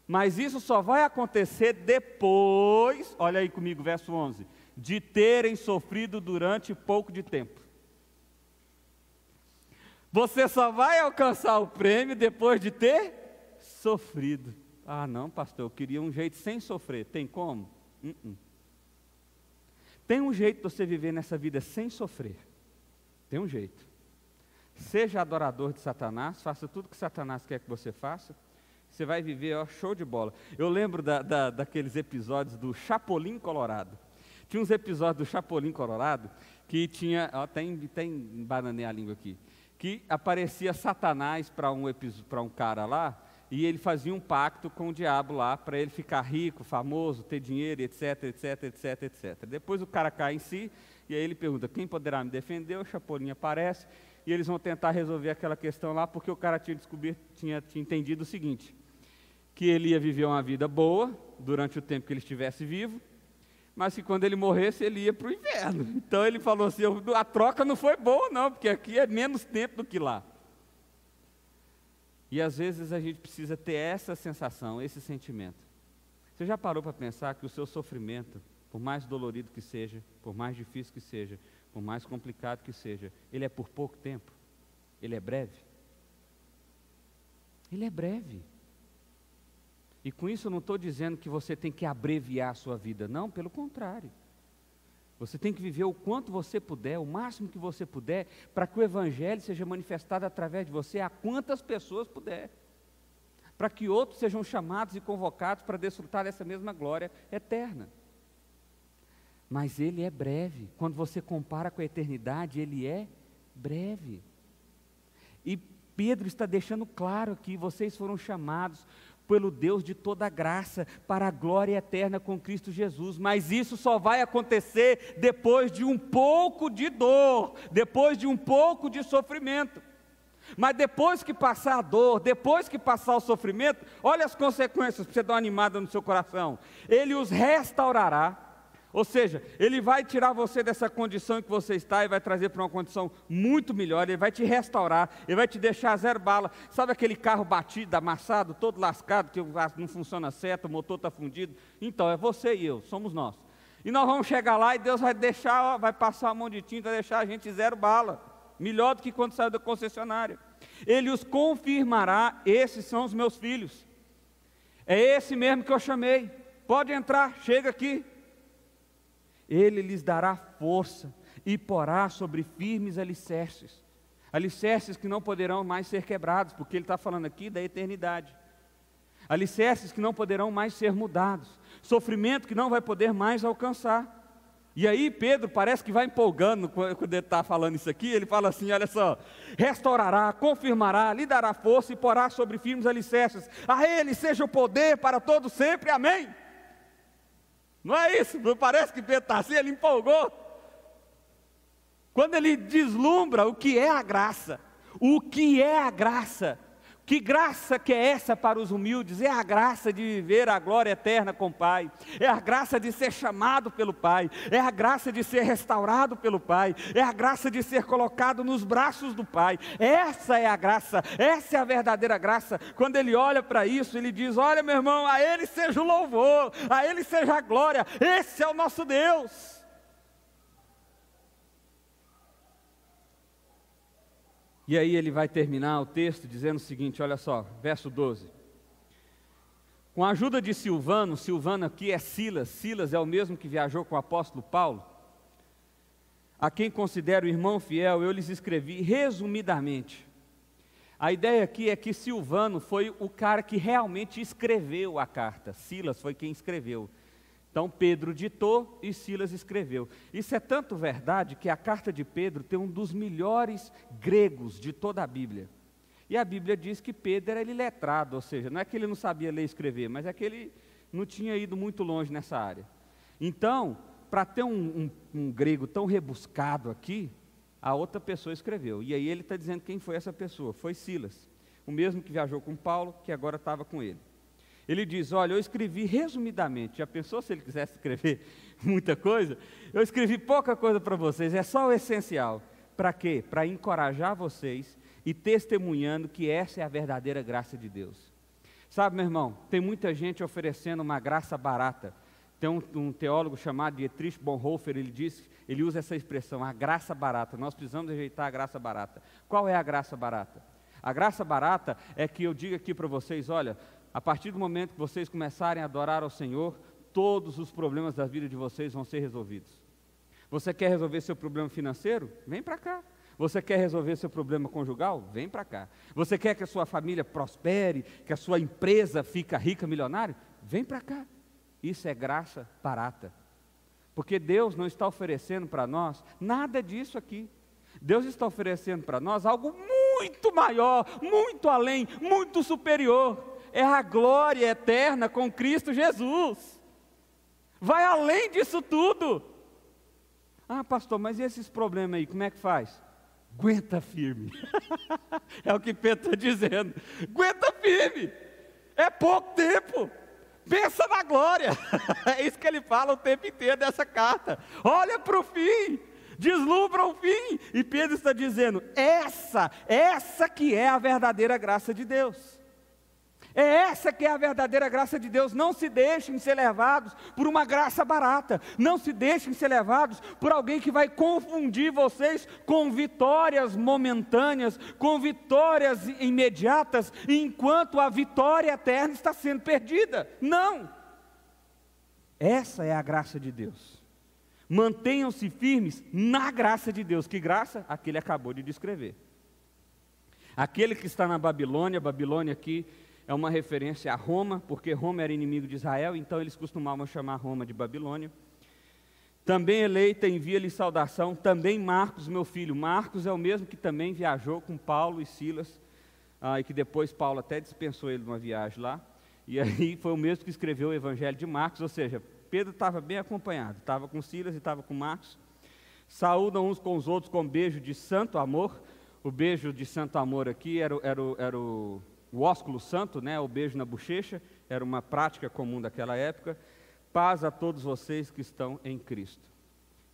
[SPEAKER 1] Mas isso só vai acontecer depois, olha aí comigo, verso 11, de terem sofrido durante pouco de tempo. Você só vai alcançar o prêmio depois de ter sofrido. Ah, não, pastor, eu queria um jeito sem sofrer. Tem como? Tem um jeito de você viver nessa vida sem sofrer. Tem um jeito. Seja adorador de Satanás, faça tudo que Satanás quer que você faça. Você vai viver, ó, show de bola. Eu lembro daqueles episódios do Chapolin Colorado. Tinha uns episódios do Chapolin Colorado que tinha, ó, tem bananear a língua aqui, que aparecia Satanás para um cara lá, e ele fazia um pacto com o diabo lá, para ele ficar rico, famoso, ter dinheiro, etc, etc, etc, etc. Depois o cara cai em si, e aí ele pergunta, quem poderá me defender? O Chapolin aparece, e eles vão tentar resolver aquela questão lá, porque o cara tinha entendido o seguinte, que ele ia viver uma vida boa, durante o tempo que ele estivesse vivo, mas que quando ele morresse, ele ia para o inferno. Então ele falou assim, a troca não foi boa não, porque aqui é menos tempo do que lá. E às vezes a gente precisa ter essa sensação, esse sentimento. Você já parou para pensar que o seu sofrimento, por mais dolorido que seja, por mais difícil que seja, por mais complicado que seja, ele é por pouco tempo? Ele é breve? Ele é breve. E com isso eu não estou dizendo que você tem que abreviar a sua vida, não, pelo contrário. Você tem que viver o quanto você puder, o máximo que você puder, para que o Evangelho seja manifestado através de você a quantas pessoas puder. Para que outros sejam chamados e convocados para desfrutar dessa mesma glória eterna. Mas ele é breve. Quando você compara com a eternidade, ele é breve. E Pedro está deixando claro aqui, vocês foram chamados pelo Deus de toda graça, para a glória eterna com Cristo Jesus, mas isso só vai acontecer depois de um pouco de dor, depois de um pouco de sofrimento. Mas depois que passar a dor, depois que passar o sofrimento, olha as consequências, para você dar uma animada no seu coração. Ele os restaurará, ou seja, Ele vai tirar você dessa condição em que você está e vai trazer para uma condição muito melhor. Ele vai te restaurar, Ele vai te deixar zero bala. Sabe aquele carro batido, amassado, todo lascado, que não funciona certo, o motor está fundido? Então, é você e eu, somos nós. E nós vamos chegar lá e Deus vai deixar, vai passar a mão de tinta, vai deixar a gente zero bala. Melhor do que quando saiu da concessionária. Ele os confirmará, esses são os meus filhos. É esse mesmo que eu chamei. Pode entrar, chega aqui. Ele lhes dará força e porá sobre firmes alicerces. Alicerces que não poderão mais ser quebrados, porque ele está falando aqui da eternidade. Alicerces que não poderão mais ser mudados. Sofrimento que não vai poder mais alcançar. E aí Pedro parece que vai empolgando quando ele está falando isso aqui, ele fala assim, olha só, restaurará, confirmará, lhe dará força e porá sobre firmes alicerces. A ele seja o poder para todo sempre, amém? Não é isso? Não parece que Pedro está assim, ele empolgou. Quando ele deslumbra o que é a graça, Que graça que é essa para os humildes? É a graça de viver a glória eterna com o Pai, é a graça de ser chamado pelo Pai, é a graça de ser restaurado pelo Pai, é a graça de ser colocado nos braços do Pai. Essa é a graça, essa é a verdadeira graça. Quando ele olha para isso, ele diz: olha, meu irmão, a Ele seja o louvor, a Ele seja a glória, esse é o nosso Deus. E aí ele vai terminar o texto dizendo o seguinte, olha só, verso 12. Com a ajuda de Silvano, Silvano aqui é Silas, Silas é o mesmo que viajou com o apóstolo Paulo, a quem considero irmão fiel, eu lhes escrevi resumidamente. A ideia aqui é que Silvano foi o cara que realmente escreveu a carta, Silas foi quem escreveu. Então Pedro ditou e Silas escreveu. Isso é tanto verdade que a carta de Pedro tem um dos melhores gregos de toda a Bíblia. E a Bíblia diz que Pedro era iletrado, ou seja, não é que ele não sabia ler e escrever, mas é que ele não tinha ido muito longe nessa área. Então, para ter um grego tão rebuscado aqui, a outra pessoa escreveu. E aí ele está dizendo quem foi essa pessoa, foi Silas, o mesmo que viajou com Paulo, que agora estava com ele. Ele diz, olha, eu escrevi resumidamente, já pensou se ele quisesse escrever muita coisa? Eu escrevi pouca coisa para vocês, é só o essencial. Para quê? Para encorajar vocês e testemunhando que essa é a verdadeira graça de Deus. Sabe, meu irmão, tem muita gente oferecendo uma graça barata. Tem um teólogo chamado Dietrich Bonhoeffer, ele usa essa expressão, a graça barata. Nós precisamos rejeitar a graça barata. Qual é a graça barata? A graça barata é que eu digo aqui para vocês, olha, a partir do momento que vocês começarem a adorar ao Senhor, todos os problemas da vida de vocês vão ser resolvidos. Você quer resolver seu problema financeiro? Vem para cá. Você quer resolver seu problema conjugal? Vem para cá. Você quer que a sua família prospere, que a sua empresa fique rica, milionária? Vem para cá. Isso é graça barata. Porque Deus não está oferecendo para nós nada disso aqui. Deus está oferecendo para nós algo muito maior, muito além, muito superior. É a glória eterna com Cristo Jesus. Vai além disso tudo. Ah, pastor, mas e esses problemas aí, como é que faz? Aguenta firme. É o que Pedro está dizendo. Aguenta firme. É pouco tempo. Pensa na glória. É isso que ele fala o tempo inteiro dessa carta. Olha para o fim. Deslumbra o fim. E Pedro está dizendo, essa que é a verdadeira graça de Deus. É essa que é a verdadeira graça de Deus. Não se deixem ser levados por uma graça barata. Não se deixem ser levados por alguém que vai confundir vocês com vitórias momentâneas, com vitórias imediatas, enquanto a vitória eterna está sendo perdida. Não! Essa é a graça de Deus. Mantenham-se firmes na graça de Deus. Que graça? A que ele acabou de descrever. Aquele que está na Babilônia, Babilônia aqui é uma referência a Roma, porque Roma era inimigo de Israel, então eles costumavam chamar Roma de Babilônia. Também eleita, envia-lhe saudação, também Marcos, meu filho. Marcos é o mesmo que também viajou com Paulo e Silas, e que depois Paulo até dispensou ele numa viagem lá, e aí foi o mesmo que escreveu o Evangelho de Marcos, ou seja, Pedro estava bem acompanhado, estava com Silas e estava com Marcos. Saúdam uns com os outros com beijo de santo amor. O beijo de santo amor aqui era o ósculo santo, né, o beijo na bochecha, era uma prática comum daquela época. Paz a todos vocês que estão em Cristo.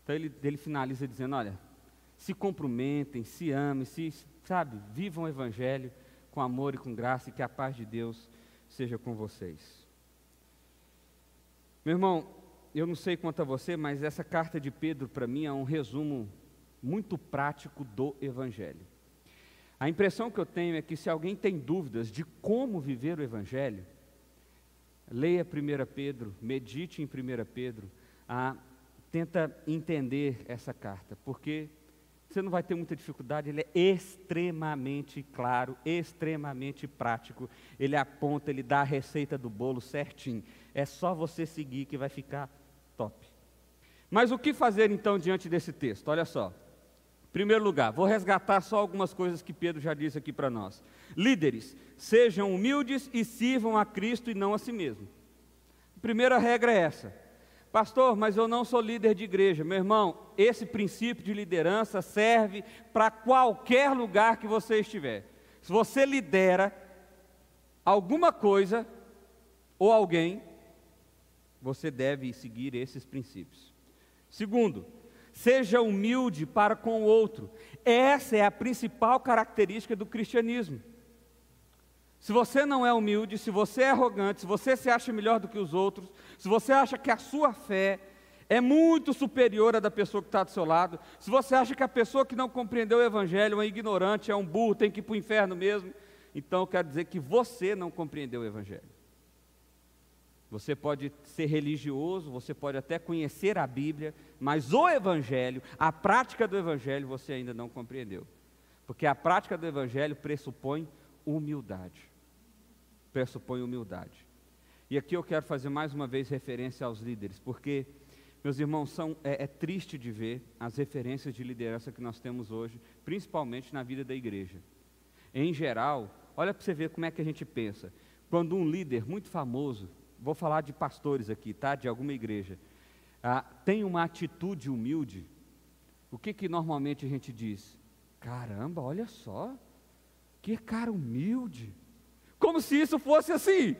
[SPEAKER 1] Então ele finaliza dizendo, olha, se cumprimentem, se amem, vivam o Evangelho com amor e com graça, e que a paz de Deus seja com vocês. Meu irmão, eu não sei quanto a você, mas essa carta de Pedro para mim é um resumo muito prático do Evangelho. A impressão que eu tenho é que se alguém tem dúvidas de como viver o Evangelho, leia 1 Pedro, medite em 1 Pedro, tenta entender essa carta, porque você não vai ter muita dificuldade, ele é extremamente claro, extremamente prático, ele aponta, ele dá a receita do bolo certinho, é só você seguir que vai ficar top. Mas o que fazer então diante desse texto? Olha só. Em primeiro lugar, vou resgatar só algumas coisas que Pedro já disse aqui para nós. Líderes, sejam humildes e sirvam a Cristo e não a si mesmo. A primeira regra é essa. Pastor, mas eu não sou líder de igreja. Meu irmão, esse princípio de liderança serve para qualquer lugar que você estiver. Se você lidera, alguma coisa ou alguém, você deve seguir esses princípios. Segundo, seja humilde para com o outro. Essa é a principal característica do cristianismo. Se você não é humilde, se você é arrogante, se você se acha melhor do que os outros, se você acha que a sua fé é muito superior à da pessoa que está do seu lado, se você acha que a pessoa que não compreendeu o Evangelho é um ignorante, é um burro, tem que ir para o inferno mesmo, então eu quero dizer que você não compreendeu o Evangelho. Você pode ser religioso, você pode até conhecer a Bíblia, mas o Evangelho, a prática do Evangelho, você ainda não compreendeu. Porque a prática do Evangelho pressupõe humildade. Pressupõe humildade. E aqui eu quero fazer mais uma vez referência aos líderes, porque, meus irmãos, é triste de ver as referências de liderança que nós temos hoje, principalmente na vida da igreja. Em geral, olha para você ver como é que a gente pensa. Quando um líder muito famoso, vou falar de pastores aqui, tá? De alguma igreja, tem uma atitude humilde, o que normalmente a gente diz? Caramba, olha só, que cara humilde, como se isso fosse assim.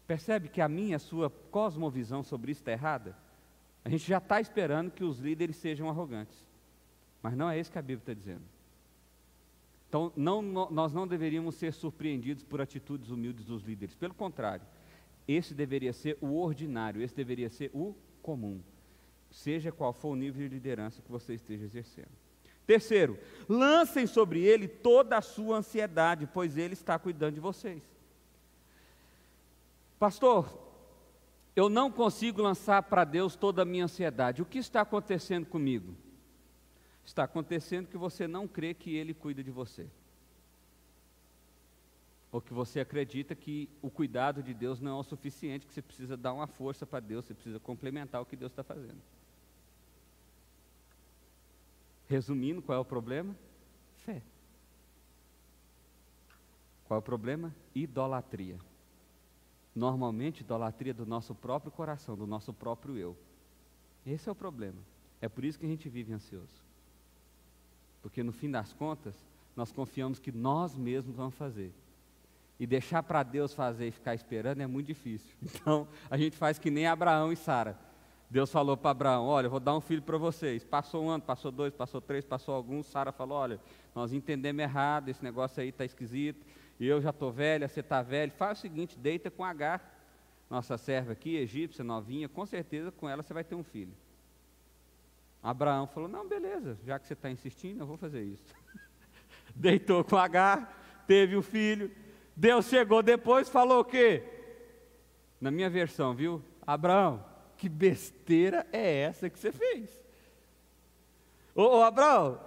[SPEAKER 1] Percebe que a minha, a sua cosmovisão sobre isso está errada? A gente já está esperando que os líderes sejam arrogantes, mas não é isso que a Bíblia está dizendo. Então, nós não deveríamos ser surpreendidos por atitudes humildes dos líderes. Pelo contrário, esse deveria ser o ordinário, esse deveria ser o comum, seja qual for o nível de liderança que você esteja exercendo. Terceiro, lancem sobre ele toda a sua ansiedade, pois ele está cuidando de vocês. Pastor, eu não consigo lançar para Deus toda a minha ansiedade. O que está acontecendo comigo? Está acontecendo que você não crê que Ele cuida de você. Ou que você acredita que o cuidado de Deus não é o suficiente, que você precisa dar uma força para Deus, você precisa complementar o que Deus está fazendo. Resumindo, qual é o problema? Fé. Qual é o problema? Idolatria. Normalmente, idolatria do nosso próprio coração, do nosso próprio eu. Esse é o problema. É por isso que a gente vive ansioso. Porque no fim das contas, nós confiamos que nós mesmos vamos fazer. E deixar para Deus fazer e ficar esperando é muito difícil. Então, a gente faz que nem Abraão e Sara. Deus falou para Abraão, olha, eu vou dar um filho para vocês. Passou um ano, passou 2, passou 3, passou alguns. Sara falou, olha, nós entendemos errado, esse negócio aí está esquisito. E eu já estou velha, você está velho. Faz o seguinte, deita com Agar, nossa serva aqui, egípcia, novinha. Com certeza com ela você vai ter um filho. Abraão falou, não, beleza, já que você está insistindo, eu vou fazer isso. Deitou com Agar, teve o filho. Deus chegou depois, falou o quê? Na minha versão, viu? Abraão, que besteira é essa que você fez? Ô Abraão,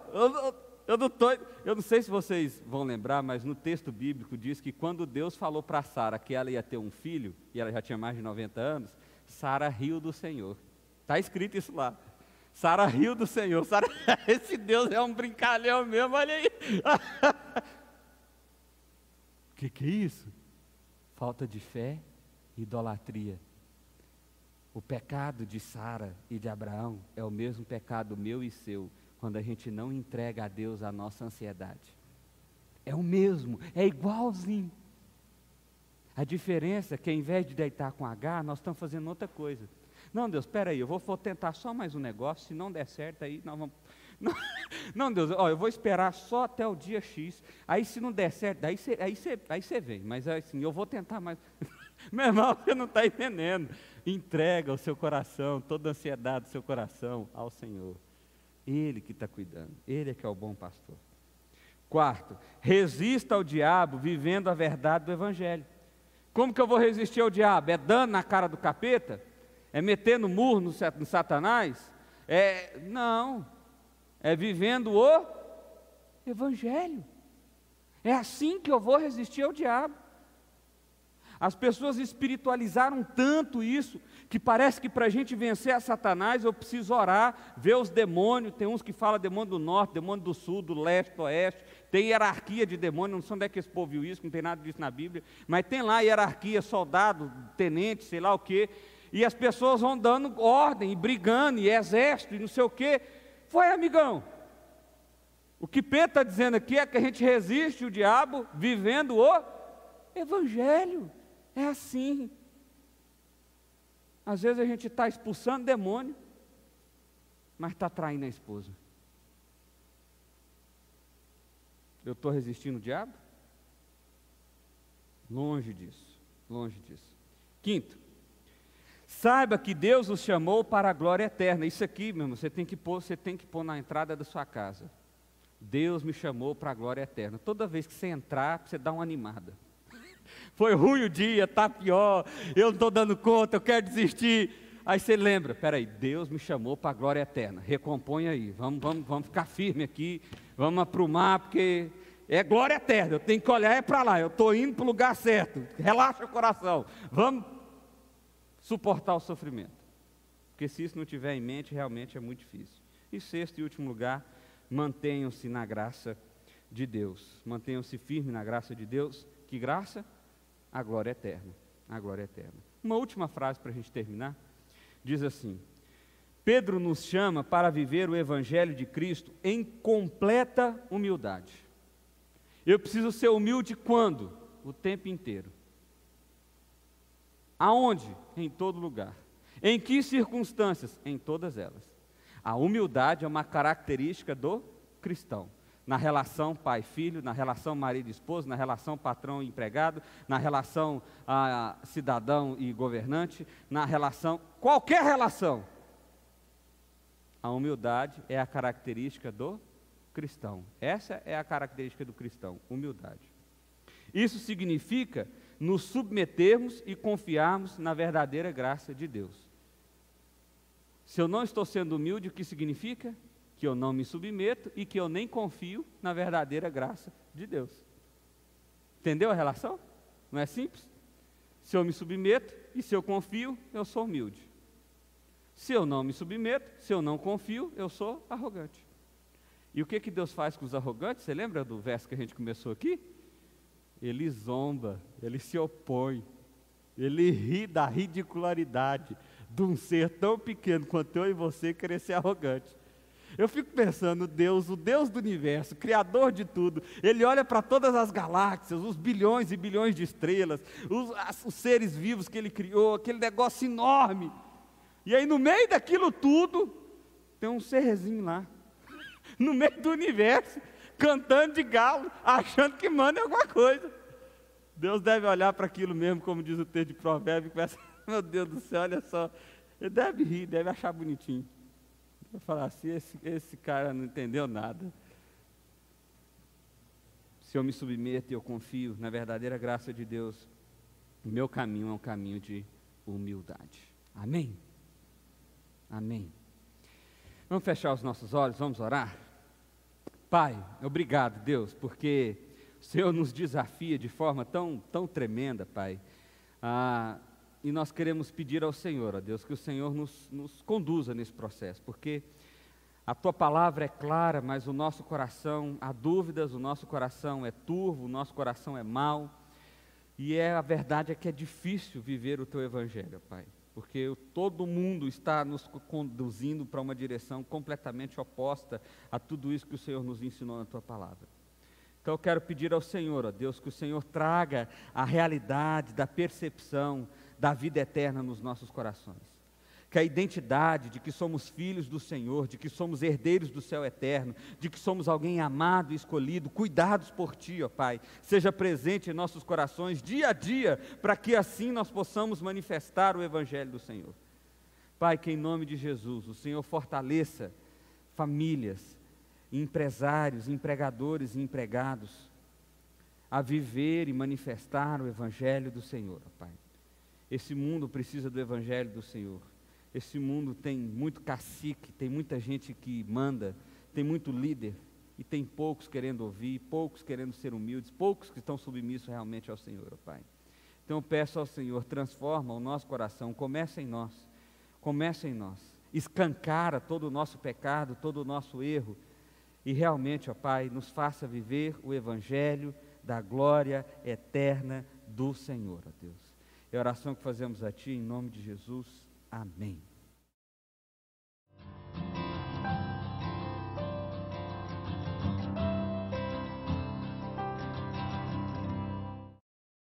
[SPEAKER 1] eu não sei se vocês vão lembrar, mas no texto bíblico diz que quando Deus falou para Sara que ela ia ter um filho, e ela já tinha mais de 90 anos, Sara riu do Senhor. Está escrito isso lá. Sara riu do Senhor. Sara, esse Deus é um brincalhão mesmo, olha aí. O que é isso? Falta de fé e idolatria. O pecado de Sara e de Abraão é o mesmo pecado meu e seu, quando a gente não entrega a Deus a nossa ansiedade. É o mesmo, é igualzinho. A diferença é que ao invés de deitar com Agar, nós estamos fazendo outra coisa. Não, Deus, espera aí, eu vou tentar só mais um negócio, se não der certo, aí nós vamos... Não, Deus, eu vou esperar só até o dia X, aí se não der certo, aí você vem, mas assim, eu vou tentar mais... Meu irmão, você não está entendendo. Entrega o seu coração, toda a ansiedade do seu coração ao Senhor. Ele que está cuidando, Ele é que é o bom pastor. Quarto, resista ao diabo vivendo a verdade do Evangelho. Como que eu vou resistir ao diabo? É dando na cara do capeta? É metendo murro no Satanás? Não, é vivendo o Evangelho. É assim que eu vou resistir ao diabo. As pessoas espiritualizaram tanto isso, que parece que para a gente vencer a Satanás, eu preciso orar, ver os demônios. Tem uns que falam demônio do norte, demônio do sul, do leste, do oeste. Tem hierarquia de demônios, não sei onde é que esse povo viu isso, não tem nada disso na Bíblia. Mas tem lá hierarquia, soldado, tenente, sei lá o quê. E as pessoas vão dando ordem, e brigando, e exército, e não sei o quê. Foi, amigão. O que Pedro está dizendo aqui é que a gente resiste o diabo vivendo o Evangelho é assim. Às vezes a gente está expulsando demônio, mas está traindo a esposa. Eu estou resistindo o diabo? Longe disso, longe disso. Quinto, saiba que Deus os chamou para a glória eterna. Isso aqui, meu irmão, você tem que pôr na entrada da sua casa. Deus me chamou para a glória eterna. Toda vez que você entrar, você dá uma animada. Foi ruim o dia, está pior, eu não estou dando conta, eu quero desistir. Aí você lembra, peraí, Deus me chamou para a glória eterna, recompõe aí, vamos ficar firme aqui, vamos aprumar, porque é glória eterna, eu tenho que olhar para lá, eu estou indo para o lugar certo, relaxa o coração, vamos suportar o sofrimento, porque se isso não tiver em mente, realmente é muito difícil. E sexto e último lugar, mantenham-se na graça de Deus, mantenham-se firmes na graça de Deus. Que graça? A glória eterna, a glória eterna. Uma última frase para a gente terminar, diz assim: Pedro nos chama para viver o Evangelho de Cristo em completa humildade. Eu preciso ser humilde quando? O tempo inteiro. Aonde? Em todo lugar. Em que circunstâncias? Em todas elas. A humildade é uma característica do cristão. Na relação pai-filho, na relação marido-esposo, na relação patrão-empregado, na relação cidadão e governante, na relação, qualquer relação. A humildade é a característica do cristão. Essa é a característica do cristão, humildade. Isso significa nos submetermos e confiarmos na verdadeira graça de Deus. Se eu não estou sendo humilde, o que significa? Que eu não me submeto e que eu nem confio na verdadeira graça de Deus. Entendeu a relação? Não é simples? Se eu me submeto e se eu confio, eu sou humilde. Se eu não me submeto, se eu não confio, eu sou arrogante. E o que Deus faz com os arrogantes? Você lembra do verso que a gente começou aqui? Ele zomba, ele se opõe, ele ri da ridicularidade de um ser tão pequeno quanto eu e você querer ser arrogante. Eu fico pensando, Deus, o Deus do universo, Criador de tudo, Ele olha para todas as galáxias, os bilhões e bilhões de estrelas, os seres vivos que Ele criou, aquele negócio enorme, e aí no meio daquilo tudo, tem um serzinho lá, no meio do universo, cantando de galo, achando que manda alguma coisa. Deus deve olhar para aquilo mesmo, como diz o texto de Provérbios, e pensa, meu Deus do céu, olha só, Ele deve rir, deve achar bonitinho. Vou falar assim, esse cara não entendeu nada. Se eu me submeto e eu confio na verdadeira graça de Deus, o meu caminho é um caminho de humildade. Amém? Amém. Vamos fechar os nossos olhos, vamos orar? Pai, obrigado, Deus, porque o Senhor nos desafia de forma tão tremenda, Pai. E nós queremos pedir ao Senhor, ó Deus, que o Senhor nos conduza nesse processo, porque a Tua palavra é clara, mas o nosso coração há dúvidas, o nosso coração é turvo, o nosso coração é mau, e a verdade é que é difícil viver o Teu Evangelho, Pai, porque todo mundo está nos conduzindo para uma direção completamente oposta a tudo isso que o Senhor nos ensinou na Tua palavra. Então eu quero pedir ao Senhor, ó Deus, que o Senhor traga a realidade da percepção da vida eterna nos nossos corações. Que a identidade de que somos filhos do Senhor, de que somos herdeiros do céu eterno, de que somos alguém amado e escolhido, cuidados por Ti, ó Pai, seja presente em nossos corações dia a dia, para que assim nós possamos manifestar o Evangelho do Senhor. Pai, que em nome de Jesus, o Senhor fortaleça famílias, empresários, empregadores e empregados, a viver e manifestar o Evangelho do Senhor, ó Pai. Esse mundo precisa do Evangelho do Senhor. Esse mundo tem muito cacique, tem muita gente que manda, tem muito líder, e tem poucos querendo ouvir, poucos querendo ser humildes, poucos que estão submissos realmente ao Senhor, ó Pai. Então eu peço ao Senhor, transforma o nosso coração, começa em nós, escancara todo o nosso pecado, todo o nosso erro, e realmente, ó Pai, nos faça viver o Evangelho da glória eterna do Senhor, ó Deus. É a oração que fazemos a Ti, em nome de Jesus. Amém.